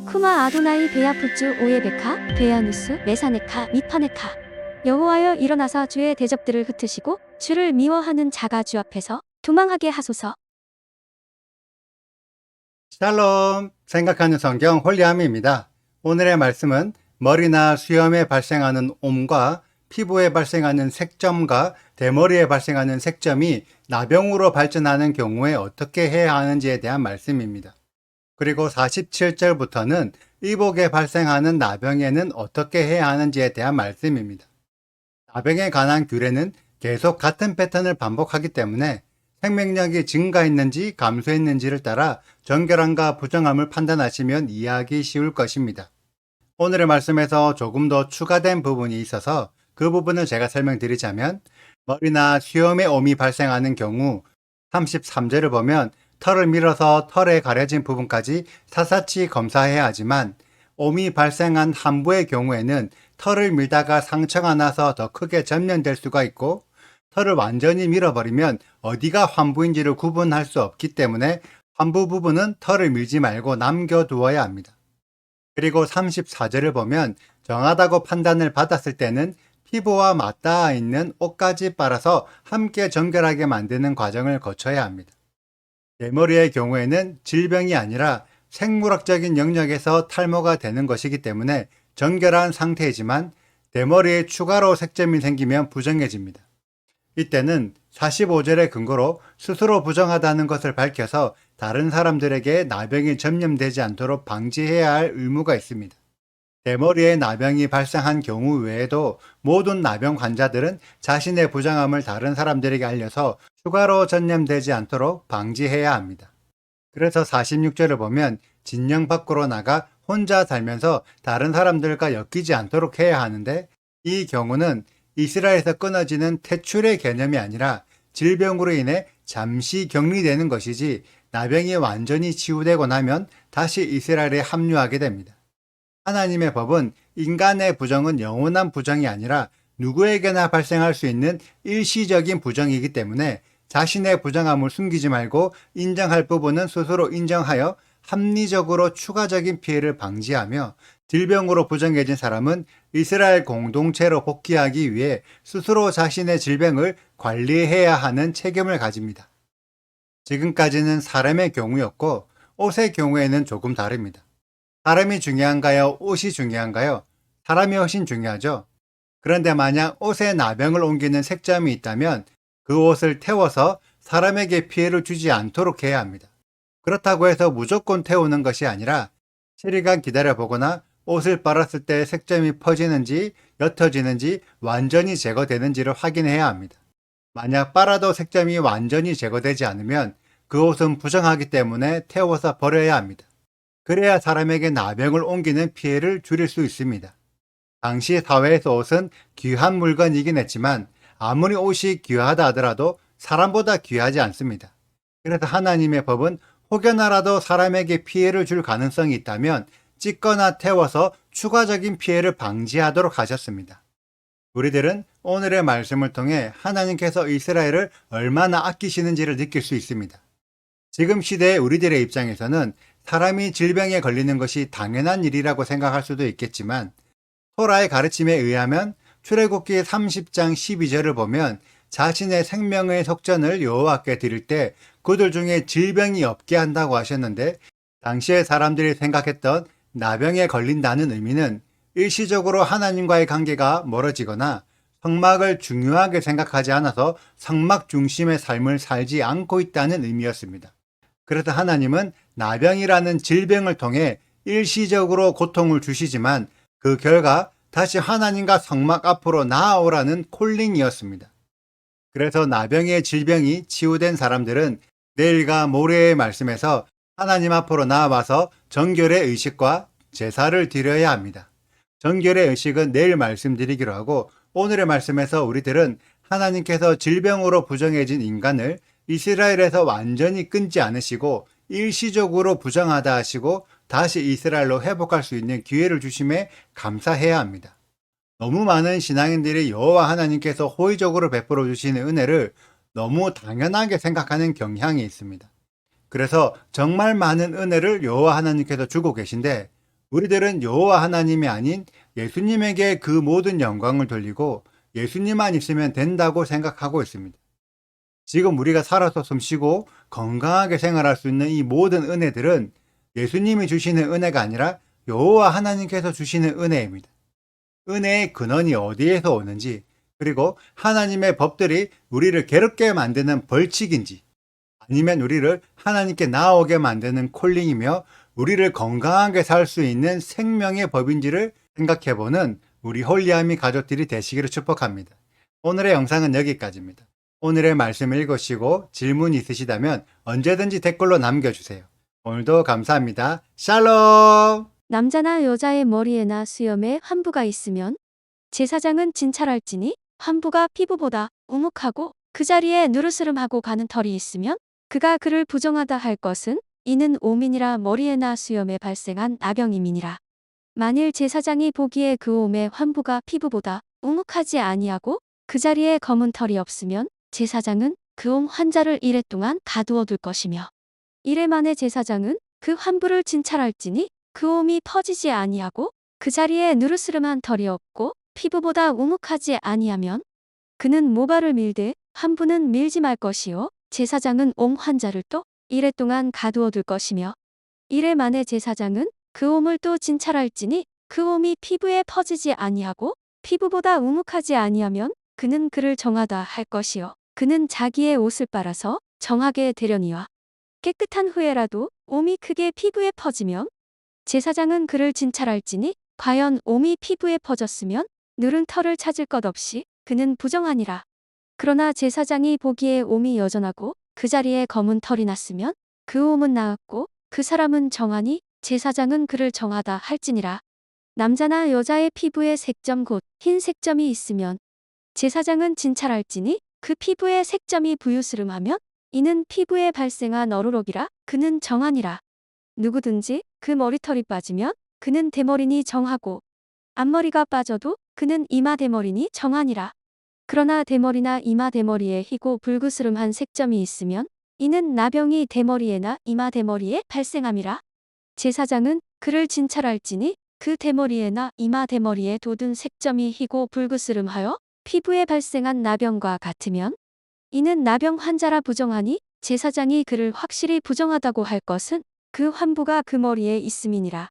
쿠마 아도나이 베야푸츠 오예베카 베야누스 메사네카 미파네카. 여호와여 일어나사 주의 대적들을 흩으시고 주를 미워하는 자가 주 앞에서 도망하게 하소서. 샬롬! 생각하는 성경 홀리함입니다. 오늘의 말씀은 머리나 수염에 발생하는 옴과 피부에 발생하는 색점과 대머리에 발생하는 색점이 나병으로 발전하는 경우에 어떻게 해야 하는지에 대한 말씀입니다. 그리고 47절부터는 의복에 발생하는 나병에는 어떻게 해야 하는지에 대한 말씀입니다. 나병에 관한 규례는 계속 같은 패턴을 반복하기 때문에 생명력이 증가했는지 감소했는지를 따라 정결함과 부정함을 판단하시면 이해하기 쉬울 것입니다. 오늘의 말씀에서 조금 더 추가된 부분이 있어서 그 부분을 제가 설명드리자면, 머리나 수염에 옴이 발생하는 경우 33절을 보면 털을 밀어서 털에 가려진 부분까지 샅샅이 검사해야 하지만, 옴이 발생한 한부의 경우에는 털을 밀다가 상처가 나서 더 크게 전면될 수가 있고, 털을 완전히 밀어버리면 어디가 환부인지를 구분할 수 없기 때문에 환부 부분은 털을 밀지 말고 남겨두어야 합니다. 그리고 34절을 보면 정하다고 판단을 받았을 때는 피부와 맞닿아 있는 옷까지 빨아서 함께 정결하게 만드는 과정을 거쳐야 합니다. 대머리의 경우에는 질병이 아니라 생물학적인 영역에서 탈모가 되는 것이기 때문에 정결한 상태이지만, 대머리에 추가로 색점이 생기면 부정해집니다. 이때는 45절의 근거로 스스로 부정하다는 것을 밝혀서 다른 사람들에게 나병이 전염되지 않도록 방지해야 할 의무가 있습니다. 대머리에 나병이 발생한 경우 외에도 모든 나병 환자들은 자신의 부정함을 다른 사람들에게 알려서 추가로 전염되지 않도록 방지해야 합니다. 그래서 46절을 보면 진영 밖으로 나가 혼자 살면서 다른 사람들과 엮이지 않도록 해야 하는데, 이 경우는 이스라엘에서 끊어지는 퇴출의 개념이 아니라 질병으로 인해 잠시 격리되는 것이지, 나병이 완전히 치유되고 나면 다시 이스라엘에 합류하게 됩니다. 하나님의 법은 인간의 부정은 영원한 부정이 아니라 누구에게나 발생할 수 있는 일시적인 부정이기 때문에 자신의 부정함을 숨기지 말고 인정할 부분은 스스로 인정하여 합리적으로 추가적인 피해를 방지하며, 질병으로 부정해진 사람은 이스라엘 공동체로 복귀하기 위해 스스로 자신의 질병을 관리해야 하는 책임을 가집니다. 지금까지는 사람의 경우였고, 옷의 경우에는 조금 다릅니다. 사람이 중요한가요? 옷이 중요한가요? 사람이 훨씬 중요하죠. 그런데 만약 옷에 나병을 옮기는 색점이 있다면 그 옷을 태워서 사람에게 피해를 주지 않도록 해야 합니다. 그렇다고 해서 무조건 태우는 것이 아니라 시간 기다려보거나 옷을 빨았을 때 색점이 퍼지는지 옅어지는지 완전히 제거되는지를 확인해야 합니다. 만약 빨아도 색점이 완전히 제거되지 않으면 그 옷은 부정하기 때문에 태워서 버려야 합니다. 그래야 사람에게 나병을 옮기는 피해를 줄일 수 있습니다. 당시 사회에서 옷은 귀한 물건이긴 했지만 아무리 옷이 귀하다 하더라도 사람보다 귀하지 않습니다. 그래서 하나님의 법은 혹여나라도 사람에게 피해를 줄 가능성이 있다면 찢거나 태워서 추가적인 피해를 방지하도록 하셨습니다. 우리들은 오늘의 말씀을 통해 하나님께서 이스라엘을 얼마나 아끼시는지를 느낄 수 있습니다. 지금 시대의 우리들의 입장에서는 사람이 질병에 걸리는 것이 당연한 일이라고 생각할 수도 있겠지만, 토라의 가르침에 의하면 출애굽기 30장 12절을 보면 자신의 생명의 속전을 여호와께 드릴 때 그들 중에 질병이 없게 한다고 하셨는데, 당시의 사람들이 생각했던 나병에 걸린다는 의미는 일시적으로 하나님과의 관계가 멀어지거나 성막을 중요하게 생각하지 않아서 성막 중심의 삶을 살지 않고 있다는 의미였습니다. 그래서 하나님은 나병이라는 질병을 통해 일시적으로 고통을 주시지만 그 결과 다시 하나님과 성막 앞으로 나아오라는 콜링이었습니다. 그래서 나병의 질병이 치유된 사람들은 내일과 모레의 말씀에서 하나님 앞으로 나아와서 정결의 의식과 제사를 드려야 합니다. 정결의 의식은 내일 말씀드리기로 하고, 오늘의 말씀에서 우리들은 하나님께서 질병으로 부정해진 인간을 이스라엘에서 완전히 끊지 않으시고 일시적으로 부정하다 하시고 다시 이스라엘로 회복할 수 있는 기회를 주심에 감사해야 합니다. 너무 많은 신앙인들이 여호와 하나님께서 호의적으로 베풀어 주시는 은혜를 너무 당연하게 생각하는 경향이 있습니다. 그래서 정말 많은 은혜를 여호와 하나님께서 주고 계신데 우리들은 여호와 하나님이 아닌 예수님에게 그 모든 영광을 돌리고 예수님만 있으면 된다고 생각하고 있습니다. 지금 우리가 살아서 숨쉬고 건강하게 생활할 수 있는 이 모든 은혜들은 예수님이 주시는 은혜가 아니라 여호와 하나님께서 주시는 은혜입니다. 은혜의 근원이 어디에서 오는지, 그리고 하나님의 법들이 우리를 괴롭게 만드는 벌칙인지, 아니면 우리를 하나님께 나아오게 만드는 콜링이며 우리를 건강하게 살 수 있는 생명의 법인지를 생각해보는 우리 홀리아미 가족들이 되시기를 축복합니다. 오늘의 영상은 여기까지입니다. 오늘의 말씀을 읽으시고 질문 있으시다면 언제든지 댓글로 남겨주세요. 오늘도 감사합니다. 샬롬! 남자나 여자의 머리에나 수염에 환부가 있으면 제사장은 진찰할지니 환부가 피부보다 우묵하고 그 자리에 누르스름하고 가는 털이 있으면 그가 그를 부정하다 할 것은 이는 오민이라 머리에나 수염에 발생한 나병이민이라. 만일 제사장이 보기에 그 옴의 환부가 피부보다 우묵하지 아니하고 그 자리에 검은 털이 없으면 제사장은 그 옴 환자를 이래 동안 가두어 둘 것이며 이래 만에 제사장은 그 환부를 진찰할지니 그 옴이 퍼지지 아니하고 그 자리에 누르스름한 털이 없고 피부보다 우묵하지 아니하면 그는 모발을 밀되 환부는 밀지 말 것이요 제사장은 옴 환자를 또 이래 동안 가두어 둘 것이며 이래 만에 제사장은 그 옴을 또 진찰할지니 그 옴이 피부에 퍼지지 아니하고 피부보다 우묵하지 아니하면 그는 그를 정하다 할 것이요 그는 자기의 옷을 빨아서 정하게 되려니와 깨끗한 후에라도 옴이 크게 피부에 퍼지면 제사장은 그를 진찰할지니 과연 옴이 피부에 퍼졌으면 누른 털을 찾을 것 없이 그는 부정하니라. 그러나 제사장이 보기에 옴이 여전하고 그 자리에 검은 털이 났으면 그 옴은 나았고 그 사람은 정하니 제사장은 그를 정하다 할지니라. 남자나 여자의 피부에 색점 곧 흰 색점이 있으면 제사장은 진찰할지니 그 피부에 색점이 부유스름하면 이는 피부에 발생한 어루럭이라 그는 정하니라. 누구든지 그 머리털이 빠지면 그는 대머리니 정하고 앞머리가 빠져도 그는 이마 대머리니 정하니라. 그러나 대머리나 이마 대머리에 희고 불그스름한 색점이 있으면 이는 나병이 대머리에나 이마 대머리에 발생함이라. 제사장은 그를 진찰할지니 그 대머리에나 이마 대머리에 돋은 색점이 희고 불그스름하여 피부에 발생한 나병과 같으면 이는 나병 환자라 부정하니 제사장이 그를 확실히 부정하다고 할 것은 그 환부가 그 머리에 있음이니라.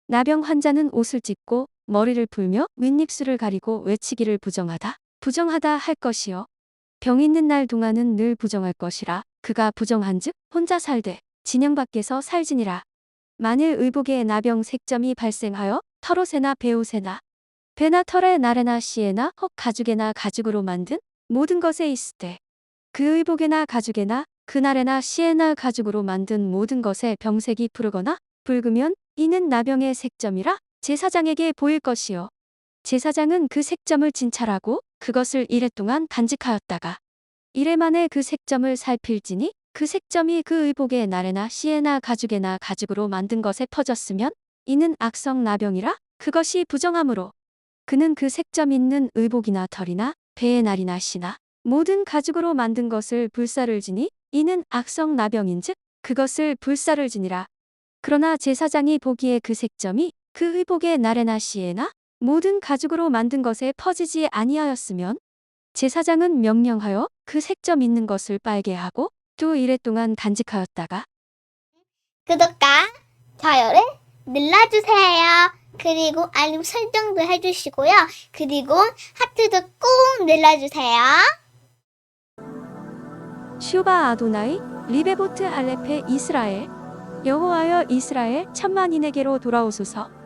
나병 환자는 옷을 찢고 머리를 풀며 윗입술을 가리고 외치기를 부정하다 할 것이요 병 있는 날 동안은 늘 부정할 것이라. 그가 부정한즉 혼자 살되 진영 밖에서 살지니라. 만일 의복에 나병 색점이 발생하여 털옷에나 배옷에나 배나 털에 나래나 씨에나 혹 가죽에나 가죽으로 만든 모든 것에 있으되 그 의복에나 가죽에나 그날에나 씨에나 가죽으로 만든 모든 것에 병색이 푸르거나 붉으면 이는 나병의 색점이라 제사장에게 보일 것이요 제사장은 그 색점을 진찰하고 그것을 이래 동안 간직하였다가 이래 만에 그 색점을 살필지니 그 색점이 그 의복의 나래나 씨에나 가죽에나 가죽으로 만든 것에 퍼졌으면 이는 악성 나병이라 그것이 부정하므로 그는 그 색점 있는 의복이나 털이나 배의 날이나 씨나 모든 가죽으로 만든 것을 불사를 지니 이는 악성 나병인즉 그것을 불사를 지니라. 그러나 제사장이 보기에 그 색점이 그 의복의 나래나 씨에나 모든 가죽으로 만든 것에 퍼지지 아니하였으면 제사장은 명령하여 그 색점 있는 것을 빨게 하고 또 이래 동안 간직하였다가 구독과 좋아요를 눌러주세요. 그리고 알림 설정도 해주시고요. 그리고 하트도 꼭 눌러주세요. 슈바 아도나이 리베보트 할레페 이스라엘 여호와여 이스라엘 천만인에게로 돌아오소서.